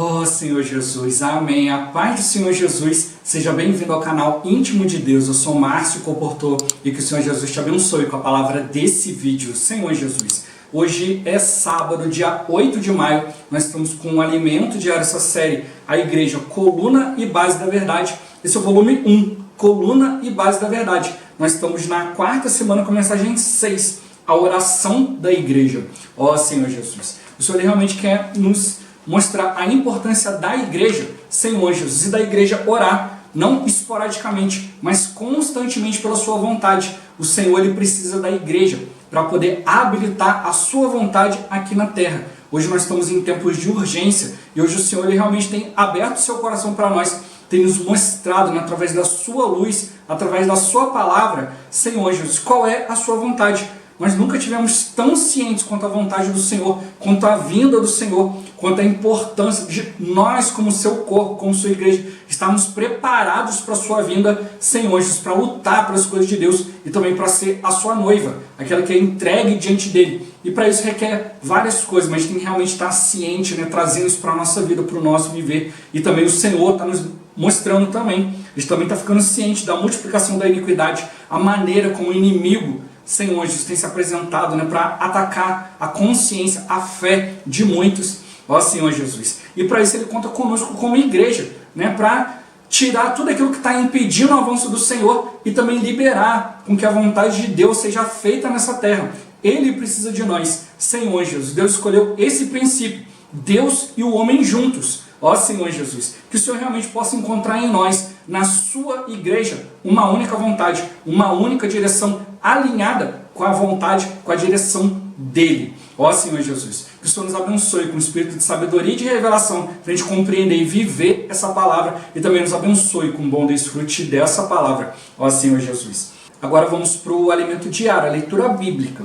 Oh Senhor Jesus, amém. A paz do Senhor Jesus, seja bem-vindo ao canal Íntimo de Deus. Eu sou Márcio Comportor e que o Senhor Jesus te abençoe com a palavra desse vídeo. Senhor Jesus, hoje é sábado, dia 8 de maio, nós estamos com um alimento diário, essa série, a Igreja, Coluna e Base da Verdade. Esse é o volume 1, Coluna e Base da Verdade. Nós estamos na quarta semana com a mensagem 6, a oração da Igreja. Ó Senhor Jesus, o Senhor realmente quer nos mostrar a importância da igreja, Senhor Jesus, e da igreja orar, não esporadicamente, mas constantemente pela sua vontade. O Senhor ele precisa da igreja para poder habilitar a sua vontade aqui na terra. Hoje nós estamos em tempos de urgência e hoje o Senhor ele realmente tem aberto seu coração para nós, tem nos mostrado, né, através da sua luz, através da sua palavra, Senhor Jesus, qual é a sua vontade. Nós nunca tivemos tão cientes quanto a vontade do Senhor, quanto a vinda do Senhor, quanto a importância de nós, como seu corpo, como sua igreja, estarmos preparados para a sua vinda, Senhor Jesus, para lutar pelas coisas de Deus e também para ser a sua noiva, aquela que é entregue diante dele. E para isso requer várias coisas, mas tem que realmente estar ciente, né, trazendo isso para a nossa vida, para o nosso viver. E também o Senhor está nos mostrando também, a gente também está ficando ciente da multiplicação da iniquidade, a maneira como o inimigo, Senhor Jesus, tem se apresentado, né, para atacar a consciência, a fé de muitos, ó Senhor Jesus. E para isso ele conta conosco como igreja, né, para tirar tudo aquilo que está impedindo o avanço do Senhor e também liberar com que a vontade de Deus seja feita nessa terra. Ele precisa de nós, Senhor Jesus. Deus escolheu esse princípio, Deus e o homem juntos. Ó Senhor Jesus, que o Senhor realmente possa encontrar em nós, na sua igreja, uma única vontade, uma única direção alinhada com a vontade, com a direção dele. Ó Senhor Jesus, que o Senhor nos abençoe com o espírito de sabedoria e de revelação, para a gente compreender e viver essa palavra, e também nos abençoe com o bom desfrute dessa palavra. Ó Senhor Jesus. Agora vamos para o alimento diário, a leitura bíblica.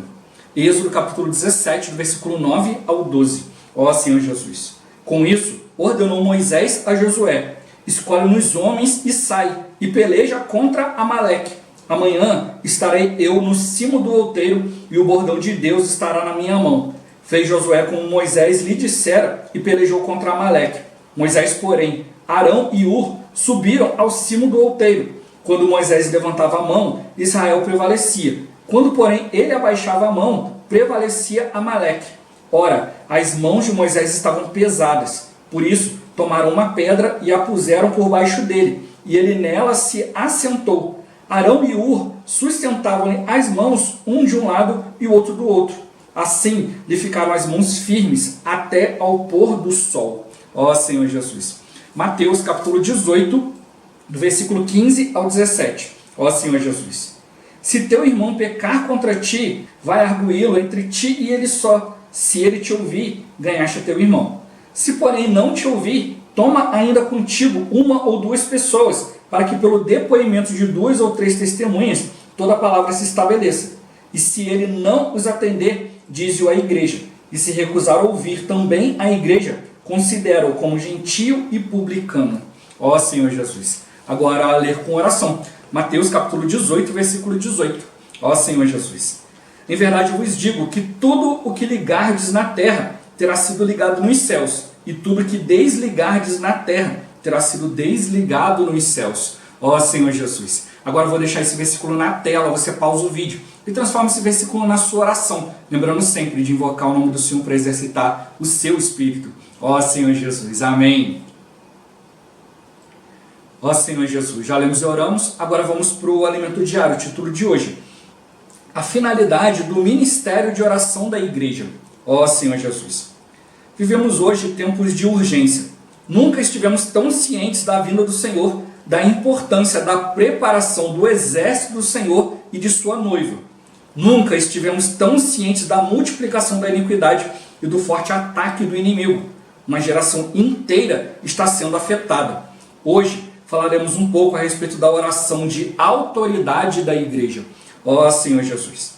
Êxodo capítulo 17, do versículo 9 ao 12. Ó Senhor Jesus. Com isso, ordenou Moisés a Josué: escolhe-nos homens e sai, e peleja contra Amaleque. Amanhã estarei eu no cimo do outeiro, e o bordão de Deus estará na minha mão. Fez Josué como Moisés lhe dissera, e pelejou contra Amaleque. Moisés, porém, Arão e Ur subiram ao cimo do outeiro. Quando Moisés levantava a mão, Israel prevalecia. Quando, porém, ele abaixava a mão, prevalecia Amaleque. Ora, as mãos de Moisés estavam pesadas. Por isso, tomaram uma pedra e a puseram por baixo dele, e ele nela se assentou. Arão e Ur sustentavam-lhe as mãos, um de um lado e o outro do outro. Assim lhe ficaram as mãos firmes até ao pôr do sol. Ó Senhor Jesus. Mateus capítulo 18, do versículo 15 ao 17. Ó Senhor Jesus. Se teu irmão pecar contra ti, vai arguí-lo entre ti e ele só. Se ele te ouvir, ganhaste a teu irmão. Se porém não te ouvir, toma ainda contigo uma ou duas pessoas, para que pelo depoimento de 2 ou 3 testemunhas, toda a palavra se estabeleça. E se ele não os atender, dize-o à igreja. E se recusar a ouvir também a igreja, considera-o como gentio e publicano. Ó Senhor Jesus. Agora a ler com oração. Mateus capítulo 18, versículo 18. Ó Senhor Jesus. Em verdade eu vos digo que tudo o que ligardes na terra terá sido ligado nos céus, e tudo que desligardes na terra terá sido desligado nos céus. Ó Senhor Jesus. Agora eu vou deixar esse versículo na tela, você pausa o vídeo e transforma esse versículo na sua oração, lembrando sempre de invocar o nome do Senhor para exercitar o seu espírito. Ó Senhor Jesus. Amém. Ó Senhor Jesus. Já lemos e oramos, agora vamos para o alimento diário, o título de hoje. A finalidade do ministério de oração da igreja. Ó Senhor Jesus. Vivemos hoje tempos de urgência. Nunca estivemos tão cientes da vinda do Senhor, da importância da preparação do exército do Senhor e de sua noiva. Nunca estivemos tão cientes da multiplicação da iniquidade e do forte ataque do inimigo. Uma geração inteira está sendo afetada. Hoje falaremos um pouco a respeito da oração de autoridade da igreja. Ó Senhor Jesus.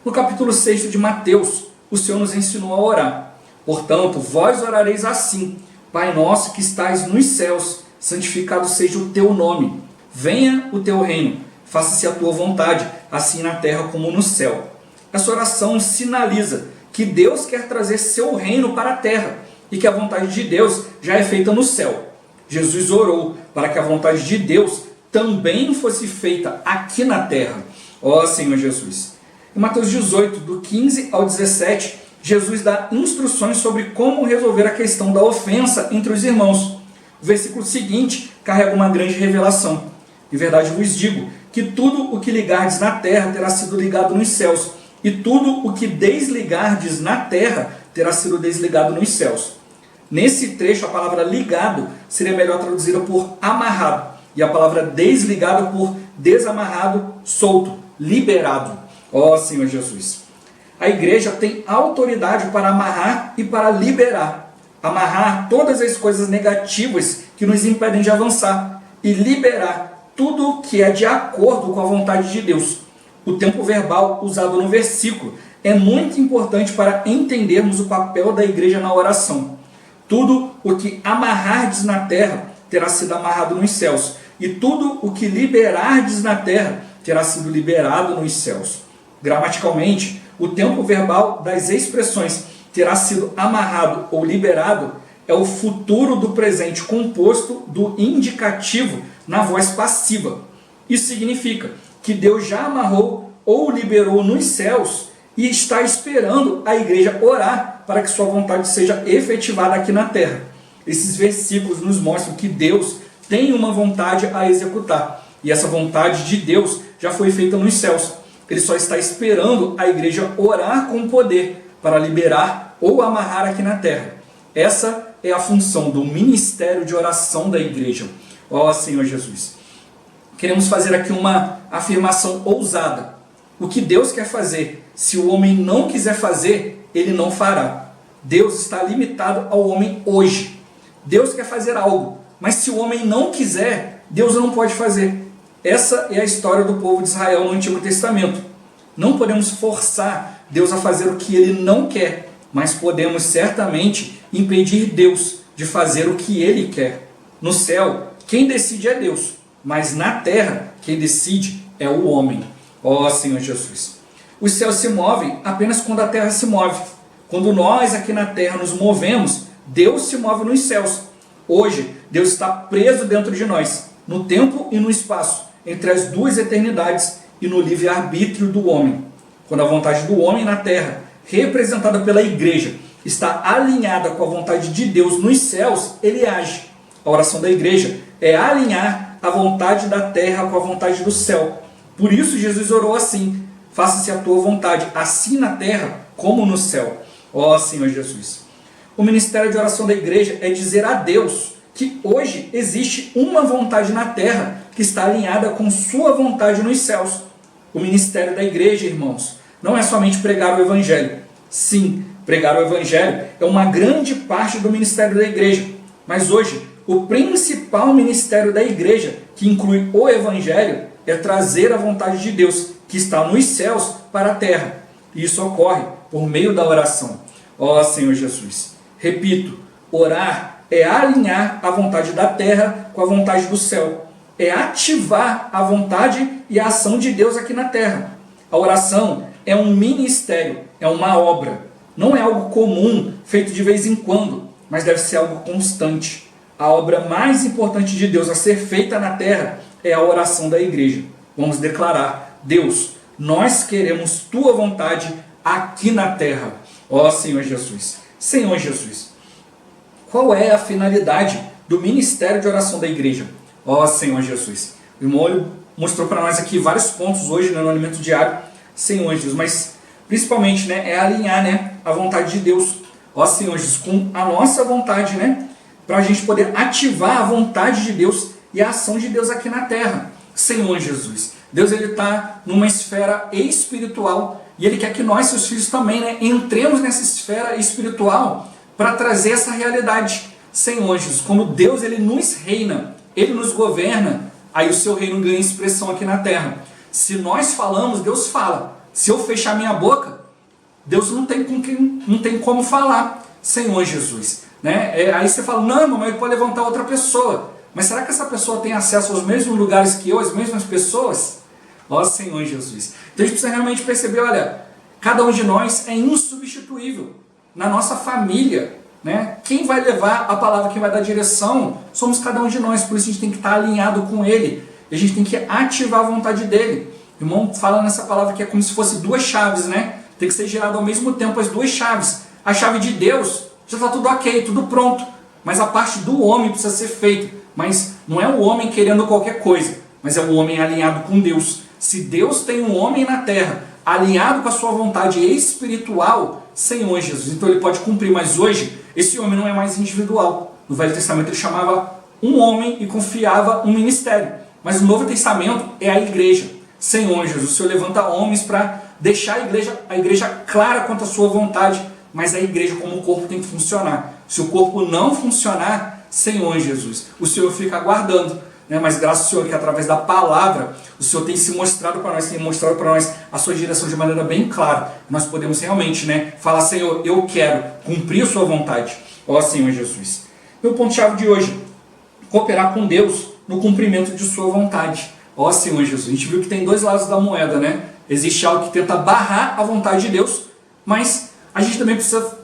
No capítulo 6 de Mateus, o Senhor nos ensinou a orar. Portanto, vós orareis assim: Pai nosso que estais nos céus, santificado seja o teu nome. Venha o teu reino, faça-se a tua vontade, assim na terra como no céu. Essa oração sinaliza que Deus quer trazer seu reino para a terra, e que a vontade de Deus já é feita no céu. Jesus orou para que a vontade de Deus também fosse feita aqui na terra. Ó Senhor Jesus. Em Mateus 18, do 15 ao 17, Jesus dá instruções sobre como resolver a questão da ofensa entre os irmãos. O versículo seguinte carrega uma grande revelação. De verdade vos digo que tudo o que ligardes na terra terá sido ligado nos céus, e tudo o que desligardes na terra terá sido desligado nos céus. Nesse trecho, a palavra ligado seria melhor traduzida por amarrado, e a palavra desligado por desamarrado, solto, liberado. Ó Senhor Jesus. A igreja tem autoridade para amarrar e para liberar. Amarrar todas as coisas negativas que nos impedem de avançar e liberar tudo que é de acordo com a vontade de Deus. O tempo verbal usado no versículo é muito importante para entendermos o papel da igreja na oração. Tudo o que amarrardes na terra terá sido amarrado nos céus, e tudo o que liberardes na terra terá sido liberado nos céus. Gramaticalmente, o tempo verbal das expressões terá sido amarrado ou liberado é o futuro do presente composto do indicativo na voz passiva. Isso significa que Deus já amarrou ou liberou nos céus e está esperando a igreja orar para que sua vontade seja efetivada aqui na terra. Esses versículos nos mostram que Deus tem uma vontade a executar, e essa vontade de Deus já foi feita nos céus. Ele só está esperando a igreja orar com poder para liberar ou amarrar aqui na terra. Essa é a função do ministério de oração da igreja. Ó Senhor Jesus. Queremos fazer aqui uma afirmação ousada. O que Deus quer fazer, se o homem não quiser fazer, ele não fará. Deus está limitado ao homem hoje. Deus quer fazer algo, mas se o homem não quiser, Deus não pode fazer. Essa é a história do povo de Israel no Antigo Testamento. Não podemos forçar Deus a fazer o que ele não quer, mas podemos certamente impedir Deus de fazer o que ele quer. No céu, quem decide é Deus, mas na terra, quem decide é o homem. Ó Senhor Jesus. Os céus se movem apenas quando a terra se move. Quando nós aqui na terra nos movemos, Deus se move nos céus. Hoje, Deus está preso dentro de nós, no tempo e no espaço, entre as duas eternidades e no livre-arbítrio do homem. Quando a vontade do homem na terra, representada pela igreja, está alinhada com a vontade de Deus nos céus, ele age. A oração da igreja é alinhar a vontade da terra com a vontade do céu. Por isso Jesus orou assim: faça-se a tua vontade, assim na terra como no céu. Ó Senhor Jesus. O ministério de oração da igreja é dizer a Deus que hoje existe uma vontade na terra que está alinhada com sua vontade nos céus. O ministério da igreja, irmãos, não é somente pregar o evangelho. Sim, pregar o evangelho é uma grande parte do ministério da igreja. Mas hoje, o principal ministério da igreja, que inclui o evangelho, é trazer a vontade de Deus, que está nos céus, para a terra. E isso ocorre por meio da oração. Ó Senhor Jesus. Repito, orar é alinhar a vontade da terra com a vontade do céu. É ativar a vontade e a ação de Deus aqui na terra. A oração é um ministério, é uma obra. Não é algo comum, feito de vez em quando, mas deve ser algo constante. A obra mais importante de Deus a ser feita na terra é a oração da igreja. Vamos declarar: Deus, nós queremos tua vontade aqui na terra. Ó Senhor Jesus. Senhor Jesus, qual é a finalidade do ministério de oração da igreja? Ó Senhor Jesus. O irmão mostrou para nós aqui vários pontos hoje, no alimento diário. Senhor Jesus, mas principalmente é alinhar a vontade de Deus. Ó Senhor Jesus, com a nossa vontade, para a gente poder ativar a vontade de Deus e a ação de Deus aqui na terra. Senhor Jesus, Deus está numa esfera espiritual e Ele quer que nós, seus filhos, também entremos nessa esfera espiritual para trazer essa realidade. Senhor Jesus, como Deus Ele nos reina, Ele nos governa, aí o seu reino ganha expressão aqui na terra. Se nós falamos, Deus fala. Se eu fechar minha boca, Deus não tem como falar. Senhor Jesus. Aí você fala: não, irmão, mas ele pode levantar outra pessoa. Mas será que essa pessoa tem acesso aos mesmos lugares que eu, as mesmas pessoas? Ó Senhor Jesus. Então a gente precisa realmente perceber, olha, cada um de nós é insubstituível. Na nossa família, né? Quem vai levar a palavra, quem vai dar direção, somos cada um de nós. Por isso a gente tem que estar alinhado com Ele. E a gente tem que ativar a vontade dEle. O irmão fala nessa palavra que é como se fosse duas chaves, né? Tem que ser girado ao mesmo tempo as duas chaves. A chave de Deus já está tudo ok, tudo pronto. Mas a parte do homem precisa ser feita. Mas não é o homem querendo qualquer coisa, mas é o homem alinhado com Deus. Se Deus tem um homem na terra alinhado com a sua vontade espiritual, Senhor Jesus, então ele pode cumprir. Mas hoje, esse homem não é mais individual. No Velho Testamento ele chamava um homem e confiava um ministério. Mas no Novo Testamento é a igreja. Senhor Jesus, o Senhor levanta homens para deixar a igreja clara quanto à sua vontade, mas a igreja como o corpo tem que funcionar. Se o corpo não funcionar, Senhor Jesus, o Senhor fica aguardando, né? Mas graças ao Senhor que através da palavra, o Senhor tem se mostrado para nós, tem mostrado para nós a sua direção de maneira bem clara. Nós podemos realmente, né, falar, Senhor, eu quero cumprir a sua vontade. Ó Senhor Jesus. Meu ponto-chave de hoje, cooperar com Deus no cumprimento de sua vontade. Ó Senhor Jesus, a gente viu que tem dois lados da moeda, né? Existe algo que tenta barrar a vontade de Deus, mas a gente também precisa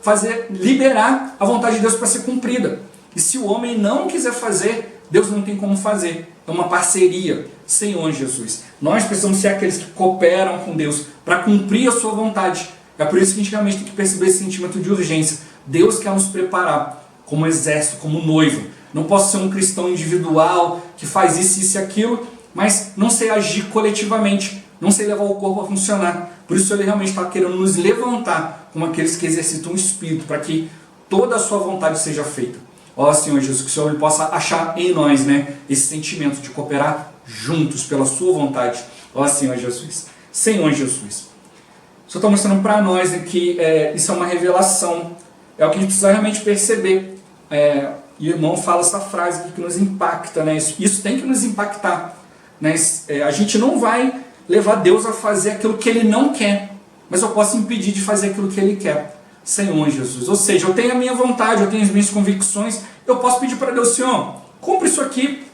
liberar a vontade de Deus para ser cumprida. E se o homem não quiser fazer, Deus não tem como fazer. É uma parceria. Senhor Jesus, nós precisamos ser aqueles que cooperam com Deus para cumprir a sua vontade. É por isso que a gente realmente tem que perceber esse sentimento de urgência. Deus quer nos preparar como exército, como noivo. Não posso ser um cristão individual que faz isso e aquilo, mas não sei agir coletivamente, não sei levar o corpo a funcionar. Por isso ele realmente está querendo nos levantar como aqueles que exercitam o Espírito, para que toda a sua vontade seja feita. Ó Senhor Jesus, que o Senhor possa achar em nós, né, esse sentimento de cooperar juntos pela sua vontade. Ó Senhor Jesus. Senhor Jesus. O Senhor está mostrando para nós, né, que isso é uma revelação. É o que a gente precisa realmente perceber. E o irmão fala essa frase aqui que nos impacta, né? Isso tem que nos impactar, né? A gente não vai levar Deus a fazer aquilo que Ele não quer, mas eu posso impedir de fazer aquilo que Ele quer. Senhor Jesus. Ou seja, eu tenho a minha vontade, eu tenho as minhas convicções, eu posso pedir para Deus, Senhor, cumpre isso aqui.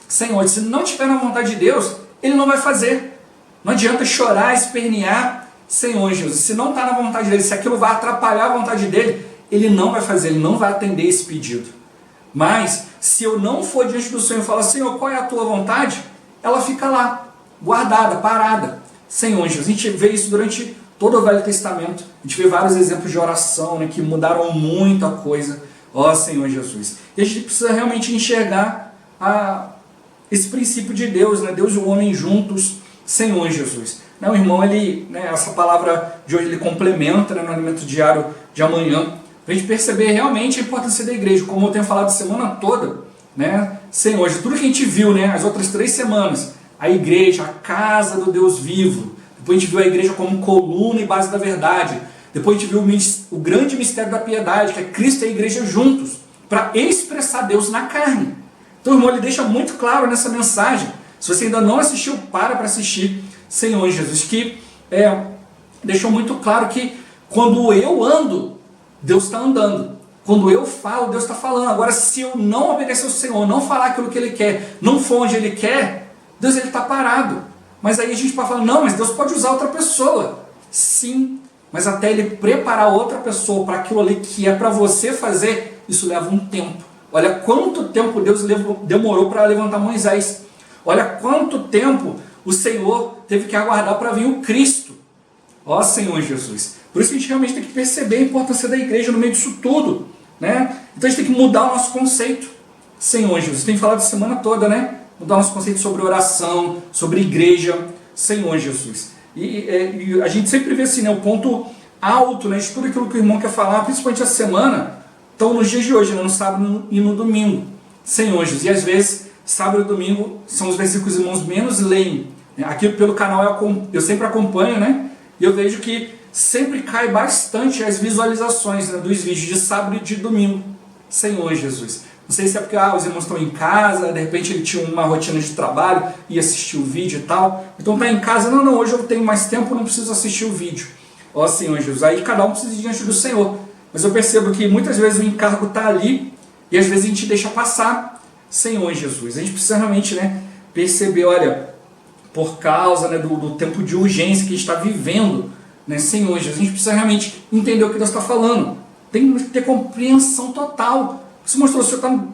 Senhor, se não estiver na vontade de Deus, Ele não vai fazer. Não adianta chorar, espernear. Senhor Jesus, se não está na vontade dEle, se aquilo vai atrapalhar a vontade dEle, Ele não vai fazer, Ele não vai atender esse pedido. Mas, se eu não for diante do Senhor e falar, Senhor, qual é a tua vontade? Ela fica lá, guardada, parada. Senhor Jesus, a gente vê isso durante todo o Velho Testamento. A gente vê vários exemplos de oração, né, que mudaram muita coisa. Ó Senhor Jesus. E a gente precisa realmente enxergar esse princípio de Deus, né? Deus e o homem juntos. Senhor Jesus. O irmão, essa palavra de hoje ele complementa, né, no alimento diário de amanhã, para a gente perceber realmente a importância da igreja, como eu tenho falado a semana toda, né? Senhor, de tudo que a gente viu, né, as outras 3 semanas, a igreja, a casa do Deus vivo. Depois a gente viu a igreja como coluna e base da verdade. Depois a gente viu o grande mistério da piedade, que é Cristo e a igreja juntos, para expressar Deus na carne. Então o irmão ele deixa muito claro nessa mensagem. Se você ainda não assistiu, para assistir. Senhor Jesus, que deixou muito claro que quando eu ando, Deus está andando. Quando eu falo, Deus está falando. Agora, se eu não obedecer ao Senhor, não falar aquilo que Ele quer, não for onde Ele quer, Deus está parado. Mas aí a gente pode falar, não, mas Deus pode usar outra pessoa. Sim, mas até Ele preparar outra pessoa para aquilo ali que é para você fazer, isso leva um tempo. Olha quanto tempo Deus demorou para levantar Moisés. Olha quanto tempo o Senhor teve que aguardar para vir o Cristo. Ó Senhor Jesus. Por isso que a gente realmente tem que perceber a importância da igreja no meio disso tudo, né? Então a gente tem que mudar o nosso conceito. Senhor Jesus, tem falado a semana toda, né? Mudar o nosso conceito sobre oração, sobre igreja. Senhor Jesus. E a gente sempre vê assim, né, o ponto alto, né, de tudo aquilo que o irmão quer falar, principalmente essa semana, estão nos dias de hoje, né, no sábado e no domingo. Senhor Jesus. E às vezes, sábado e domingo são os versículos que os irmãos menos leem. Aqui pelo canal eu sempre acompanho, né? E eu vejo que sempre cai bastante as visualizações, né, dos vídeos de sábado e de domingo. Senhor Jesus. Não sei se é porque os irmãos estão em casa, de repente ele tinha uma rotina de trabalho e assistiu o vídeo e tal. Então está em casa, não, hoje eu tenho mais tempo, não preciso assistir o vídeo. Ó Senhor Jesus. Aí cada um precisa ir diante do Senhor. Mas eu percebo que muitas vezes o encargo está ali e às vezes a gente deixa passar. Senhor Jesus. A gente precisa realmente, né, perceber, olha, por causa, né, do tempo de urgência que a gente está vivendo, né, Senhor Jesus, a gente precisa realmente entender o que Deus está falando. tem que ter compreensão total. Você mostrou, o Senhor está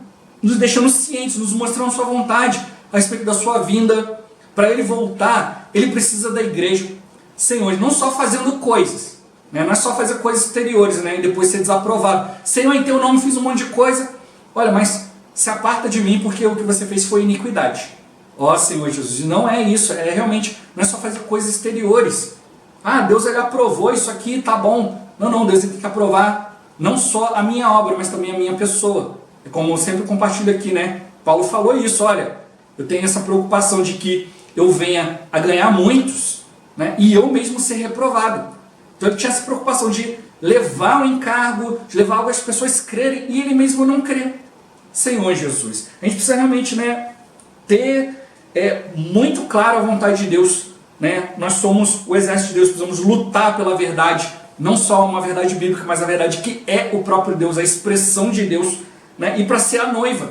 nos deixando cientes, nos mostrando sua vontade a respeito da sua vinda. Para ele voltar, ele precisa da igreja. Senhor, não só fazendo coisas, né? Não é só fazer coisas exteriores, né? E depois ser desaprovado. Senhor, em teu nome fiz um monte de coisa. Olha, mas se aparta de mim porque o que você fez foi iniquidade. Ó Senhor Jesus, não é isso, é realmente, não é só fazer coisas exteriores. Ah, Deus ele aprovou isso aqui, tá bom. Não, Deus ele tem que aprovar não só a minha obra, mas também a minha pessoa. É como eu sempre compartilho aqui, né? Paulo falou isso, olha, eu tenho essa preocupação de que eu venha a ganhar muitos, né? E eu mesmo ser reprovado. Então ele tinha essa preocupação de levar o encargo, de levar algo as pessoas crerem e ele mesmo não crê. Senhor Jesus, a gente precisa realmente, né, ter muito claro a vontade de Deus, né? Nós somos o exército de Deus, precisamos lutar pela verdade, não só uma verdade bíblica, mas a verdade que é o próprio Deus, a expressão de Deus, né? E para ser a noiva,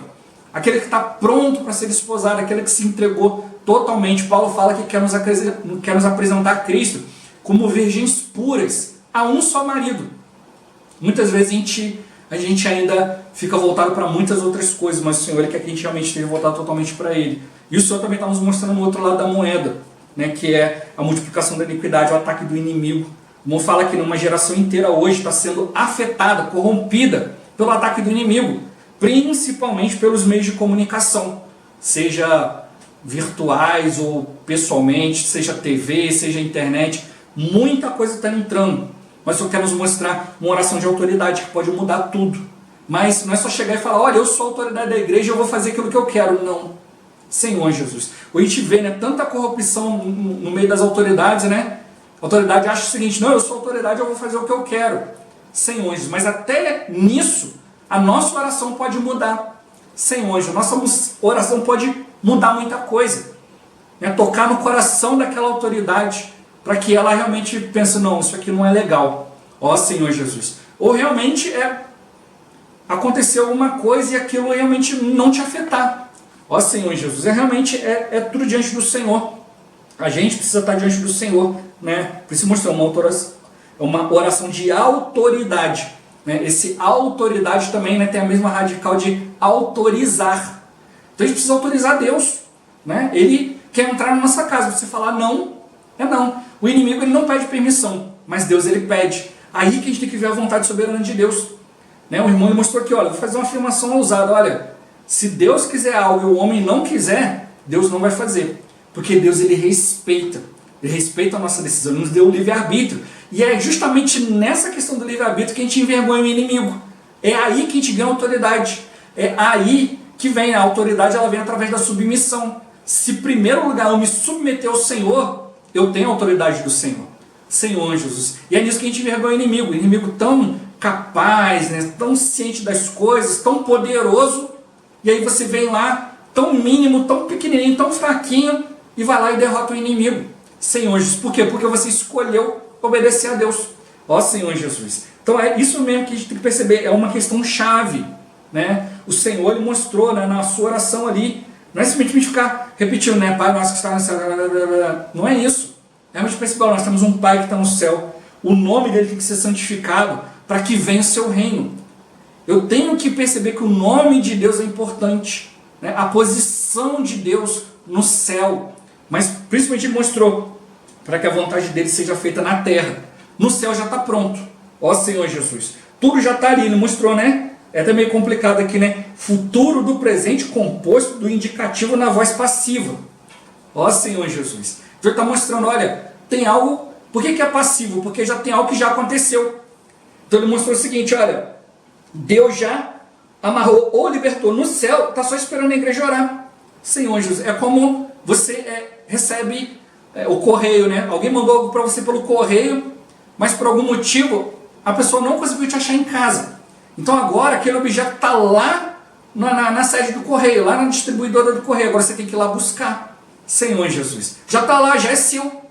aquele que está pronto para ser desposado, aquele que se entregou totalmente. Paulo fala que quer nos apresentar a Cristo como virgens puras, a um só marido. Muitas vezes a gente ainda fica voltado para muitas outras coisas, mas o Senhor quer que a gente realmente esteja voltado totalmente para Ele. E o Senhor também está nos mostrando o outro lado da moeda, né, que é a multiplicação da iniquidade, o ataque do inimigo. O irmão fala que uma geração inteira hoje está sendo afetada, corrompida pelo ataque do inimigo, principalmente pelos meios de comunicação, seja virtuais ou pessoalmente, seja TV, seja internet, muita coisa está entrando. Mas eu quero nos mostrar uma oração de autoridade que pode mudar tudo. Mas não é só chegar e falar, olha, eu sou a autoridade da igreja, eu vou fazer aquilo que eu quero. Não. Senhor Jesus. A gente vê, né, tanta corrupção no meio das autoridades, né? A autoridade acha o seguinte, não, eu sou autoridade, eu vou fazer o que eu quero. Senhor Jesus. Mas até nisso, a nossa oração pode mudar. Senhor Jesus. Nossa oração pode mudar muita coisa. Né? Tocar no coração daquela autoridade, para que ela realmente pense, não, isso aqui não é legal. Ó Senhor Jesus. Ou realmente aconteceu alguma coisa e aquilo realmente não te afetar. Ó Senhor Jesus. Realmente tudo diante do Senhor. A gente precisa estar diante do Senhor, né? Precisa mostrar uma oração de autoridade. Né? Esse autoridade também, né, tem a mesma radical de autorizar. Então a gente precisa autorizar Deus. Né? Ele quer entrar na nossa casa. Você falar não, é não. O inimigo ele não pede permissão, mas Deus ele pede. Aí que a gente tem que ver a vontade soberana de Deus. Né? O irmão ele mostrou aqui, olha, vou fazer uma afirmação ousada. Olha, se Deus quiser algo e o homem não quiser, Deus não vai fazer. Porque Deus ele respeita a nossa decisão, ele nos deu o livre-arbítrio. E é justamente nessa questão do livre-arbítrio que a gente envergonha o inimigo. É aí que a gente ganha autoridade. É aí que vem a autoridade, ela vem através da submissão. Se em primeiro lugar eu me submeter ao Senhor, eu tenho a autoridade do Senhor. Senhor Jesus. E é nisso que a gente envergonha o inimigo. O inimigo tão capaz, né, tão ciente das coisas, tão poderoso. E aí você vem lá, tão mínimo, tão pequenininho, tão fraquinho, e vai lá e derrota o inimigo. Senhor Jesus. Por quê? Porque você escolheu obedecer a Deus. Ó Senhor Jesus. Então é isso mesmo que a gente tem que perceber. É uma questão chave. Né? O Senhor ele mostrou, né, na sua oração ali. Não é simplesmente ficar repetindo, né? Pai nosso que está no céu. Não é isso. Realmente perceber, nós temos um Pai que está no céu. O nome dele tem que ser santificado para que venha o seu reino. Eu tenho que perceber que o nome de Deus é importante. Né? A posição de Deus no céu. Mas principalmente ele mostrou para que a vontade dele seja feita na terra. No céu já está pronto. Ó Senhor Jesus. Tudo já está ali. Ele mostrou, né? É até meio complicado aqui, né? Futuro do presente composto do indicativo na voz passiva. Ó Senhor Jesus. Então ele está mostrando, olha, tem algo... Por que é passivo? Porque já tem algo que já aconteceu. Então ele mostrou o seguinte, olha, Deus já amarrou ou libertou no céu, está só esperando a igreja orar. Senhor Jesus, é como você recebe o correio, né? Alguém mandou algo para você pelo correio, mas por algum motivo a pessoa não conseguiu te achar em casa. Então agora aquele objeto está lá na sede do correio, lá na distribuidora do correio. Agora você tem que ir lá buscar. Senhor Jesus. Já está lá, já é seu.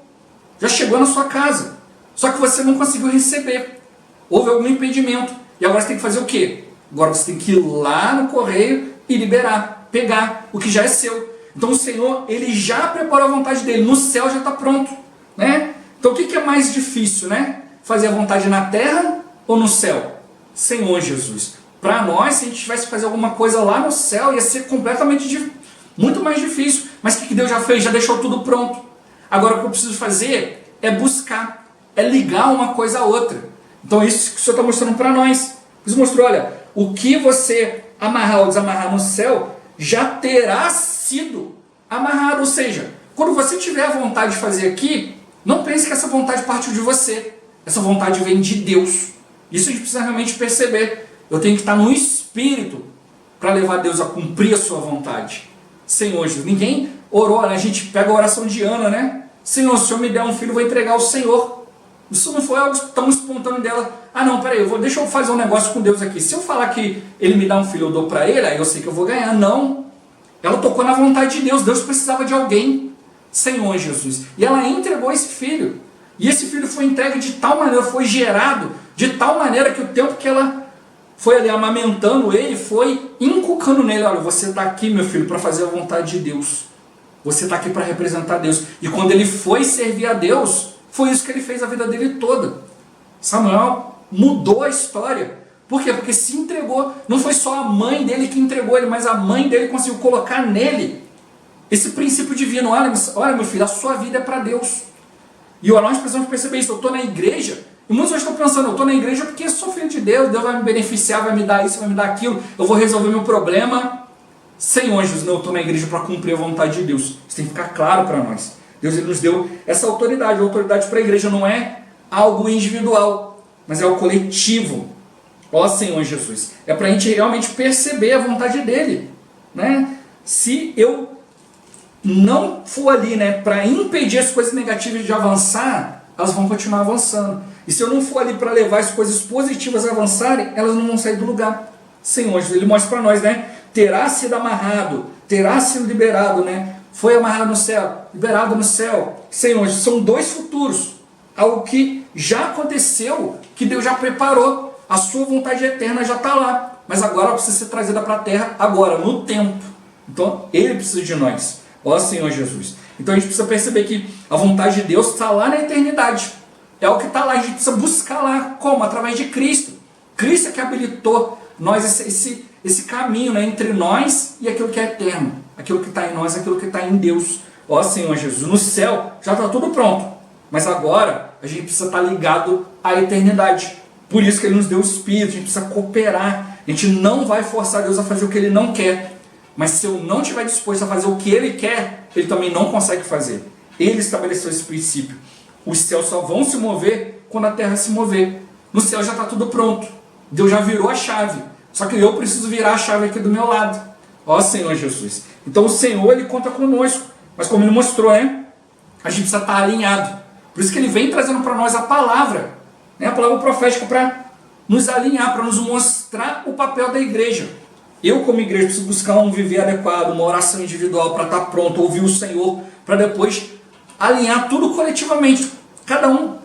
Já chegou na sua casa. Só que você não conseguiu receber. Houve algum impedimento. E agora você tem que fazer o quê? Agora você tem que ir lá no correio e liberar, pegar o que já é seu. Então o Senhor, ele já preparou a vontade dele. No céu já está pronto. Né? Então o que é mais difícil, né? Fazer a vontade na terra ou no céu? Senhor Jesus. Para nós, se a gente tivesse que fazer alguma coisa lá no céu, ia ser completamente muito mais difícil. Mas o que Deus já fez? Já deixou tudo pronto. Agora o que eu preciso fazer é buscar, é ligar uma coisa a outra. Então é isso que o Senhor está mostrando para nós. Ele mostrou, olha, o que você amarrar ou desamarrar no céu já terá sido amarrado. Ou seja, quando você tiver a vontade de fazer aqui, não pense que essa vontade partiu de você. Essa vontade vem de Deus. Isso a gente precisa realmente perceber. Eu tenho que estar no Espírito para levar Deus a cumprir a sua vontade. Senhor Jesus, ninguém orou, né? A gente pega a oração de Ana, né? Senhor, se o Senhor me der um filho, eu vou entregar ao Senhor. Isso não foi algo tão espontâneo dela. Ah não, peraí, deixa eu fazer um negócio com Deus aqui. Se eu falar que Ele me dá um filho, eu dou para Ele, aí eu sei que eu vou ganhar. Não. Ela tocou na vontade de Deus. Deus precisava de alguém. Senhor Jesus. E ela entregou esse filho. E esse filho foi entregue de tal maneira, foi gerado de tal maneira que o tempo que ela foi ali amamentando ele, foi inculcando nele, olha, você está aqui, meu filho, para fazer a vontade de Deus. Você está aqui para representar Deus. E quando ele foi servir a Deus, foi isso que ele fez a vida dele toda. Samuel mudou a história. Por quê? Porque se entregou. Não foi só a mãe dele que entregou ele, mas a mãe dele conseguiu colocar nele esse princípio divino. Olha meu filho, a sua vida é para Deus. E nós precisamos perceber isso. Eu estou na igreja, e muitos hoje estão pensando, eu estou na igreja porque sou filho de Deus, Deus vai me beneficiar, vai me dar isso, vai me dar aquilo, eu vou resolver meu problema. Senhor Jesus, não, eu estou na igreja para cumprir a vontade de Deus. Isso tem que ficar claro para nós. Deus ele nos deu essa autoridade. A autoridade para a igreja não é algo individual, mas é algo coletivo. Ó Senhor Jesus, é para a gente realmente perceber a vontade dele, né? Se eu não for ali, né, para impedir as coisas negativas de avançar, elas vão continuar avançando. E se eu não for ali para levar as coisas positivas a avançarem, elas não vão sair do lugar. Senhor Jesus, ele mostra para nós, né? Terá sido amarrado, terá sido liberado, né? Foi amarrado no céu, liberado no céu. Senhor, são dois futuros. Algo que já aconteceu, que Deus já preparou. A sua vontade eterna já está lá. Mas agora ela precisa ser trazida para a terra, agora, no tempo. Então, ele precisa de nós. Ó Senhor Jesus. Então a gente precisa perceber que a vontade de Deus está lá na eternidade. É o que está lá, a gente precisa buscar lá. Como? Através de Cristo. Cristo é que habilitou nós esse caminho, né, entre nós e aquilo que é eterno. Aquilo que está em nós, aquilo que está em Deus. Ó Senhor Jesus, no céu já está tudo pronto. Mas agora a gente precisa estar ligado à eternidade. Por isso que Ele nos deu o Espírito, a gente precisa cooperar. A gente não vai forçar Deus a fazer o que Ele não quer. Mas se eu não estiver disposto a fazer o que Ele quer, Ele também não consegue fazer. Ele estabeleceu esse princípio. Os céus só vão se mover quando a terra se mover. No céu já está tudo pronto. Deus já virou a chave. Só que eu preciso virar a chave aqui do meu lado. Ó Senhor Jesus. Então o Senhor, Ele conta conosco. Mas como Ele mostrou, né? A gente precisa estar alinhado. Por isso que Ele vem trazendo para nós a palavra. Né? A palavra profética para nos alinhar, para nos mostrar o papel da igreja. Eu, como igreja, preciso buscar um viver adequado, uma oração individual para estar pronto, ouvir o Senhor, para depois alinhar tudo coletivamente.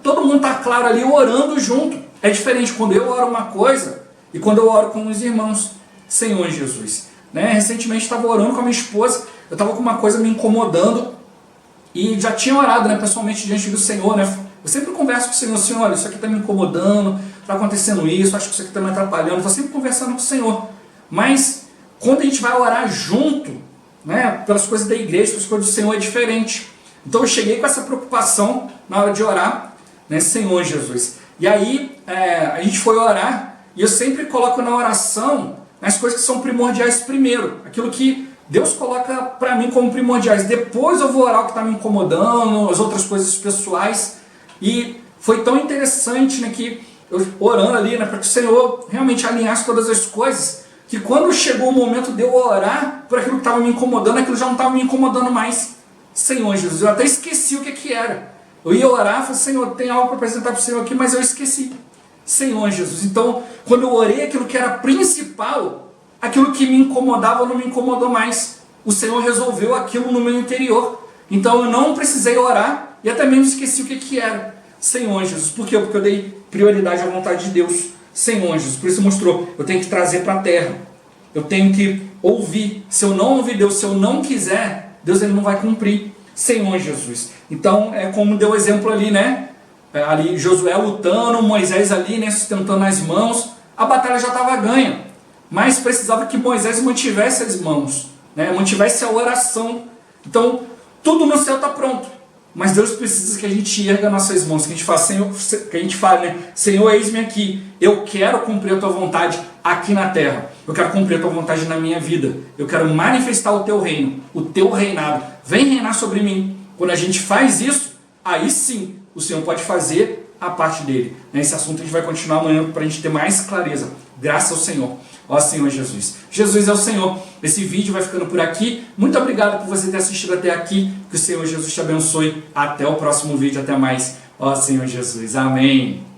Todo mundo está claro ali, orando junto. É diferente quando eu oro uma coisa e quando eu oro com os irmãos. Senhor Jesus. Né? Recentemente estava orando com a minha esposa, eu estava com uma coisa me incomodando e já tinha orado, né, pessoalmente diante do Senhor. Né? Eu sempre converso com o Senhor, Senhor, isso aqui está me incomodando, está acontecendo isso, acho que isso aqui está me atrapalhando. Estou sempre conversando com o Senhor. Mas quando a gente vai orar junto, né, pelas coisas da igreja, pelas coisas do Senhor, é diferente. Então eu cheguei com essa preocupação na hora de orar, né, Senhor Jesus. E aí a gente foi orar, e eu sempre coloco na oração as coisas que são primordiais primeiro. Aquilo que Deus coloca para mim como primordiais. Depois eu vou orar o que está me incomodando, as outras coisas pessoais. E foi tão interessante, né, que eu orando ali, né, para que o Senhor realmente alinhasse todas as coisas, que quando chegou o momento de eu orar por aquilo que estava me incomodando, aquilo já não estava me incomodando mais. Senhor Jesus, eu até esqueci o que era. Eu ia orar e falei, Senhor, tem algo para apresentar para o Senhor aqui, mas eu esqueci. Senhor Jesus. Então, quando eu orei aquilo que era principal, aquilo que me incomodava não me incomodou mais. O Senhor resolveu aquilo no meu interior. Então eu não precisei orar e até mesmo esqueci o que era. Senhor Jesus. Por quê? Porque eu dei prioridade à vontade de Deus. Senhor Jesus. Por isso mostrou, eu tenho que trazer para a terra. Eu tenho que ouvir. Se eu não ouvir Deus, se eu não quiser, Deus ele não vai cumprir. Senhor Jesus. Então, é como deu o exemplo ali, né? Ali Josué lutando, Moisés ali, né, sustentando as mãos. a batalha já estava ganha, mas precisava que Moisés mantivesse as mãos, né? Mantivesse a oração. Então, tudo no céu está pronto, mas Deus precisa que a gente erga nossas mãos, que a gente fale, Senhor, que a gente fale, né? Senhor, eis-me aqui, eu quero cumprir a tua vontade aqui na terra, eu quero cumprir a tua vontade na minha vida, eu quero manifestar o teu reino, o teu reinado, vem reinar sobre mim. Quando a gente faz isso, aí sim, o Senhor pode fazer a parte dele. Nesse assunto a gente vai continuar amanhã para a gente ter mais clareza. Graças ao Senhor. Ó Senhor Jesus. Jesus é o Senhor. Esse vídeo vai ficando por aqui. Muito obrigado por você ter assistido até aqui. Que o Senhor Jesus te abençoe. Até o próximo vídeo. Até mais. Ó Senhor Jesus. Amém.